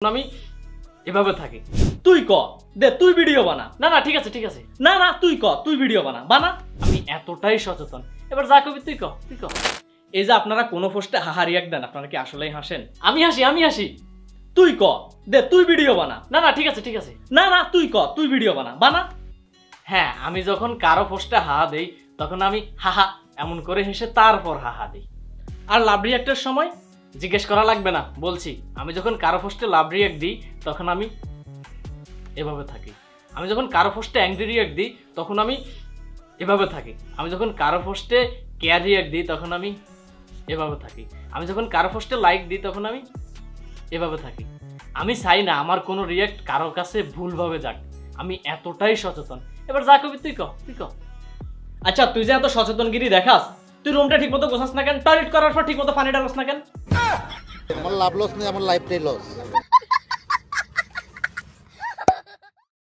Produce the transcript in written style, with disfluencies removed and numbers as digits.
আমি এভাবে থাকি। তুই ক দে, তুই ভিডিও বানা। না না ঠিক আছে ঠিক আছে, না না তুই ক, তুই ভিডিও বানা বানা। আমি এতটাই সচেতন, এবার যা কবি তুই ক তুই ক। এই যে আপনারা কোনো পোস্টে হাহা রিয়াক্ট দেন, আপনারা কি আসলেই হাসেন? আমি হাসি আমি হাসি। তুই ক দে, তুই ভিডিও বানা। না না ঠিক আছে ঠিক আছে, না না তুই ক, তুই ভিডিও বানা বানা। হ্যাঁ, আমি যখন কারো পোস্টে হাহা দেই তখন আমি হাহা এমন করে হেসে তারপর হাহা দিই। আর লাভ রিয়াক্টের সময় জিজ্ঞেস করা লাগবে না, বলছি আমি যখন কারো পোস্টে লাভ রিয়াক্ট দিই তখন আমি এভাবে থাকি। আমি যখন কারো পোস্টে অ্যাংরি রিয়াক্ট দিই তখন আমি এভাবে থাকি। আমি যখন কারো পোস্টে কেয়ার রিয়াক্ট দিই তখন আমি এভাবে থাকি। আমি যখন কারো পোস্টে লাইক দিই তখন আমি এভাবে থাকি। আমি চাই না আমার কোনো রিয়াক্ট কারোর কাছে ভুলভাবে যাক, আমি এতটাই সচেতন। এবার যা কবি তুই ক তুই ক। আচ্ছা, তুই যে এত সচেতনগিরি দেখাস, তুই রুমটা ঠিক মতো গোছাস না কেন? টয়লেট করার পর ঠিক মতো পানি ডালাস না কেন? আমার লাভ লস নেই, আমার লাইফটাই লস।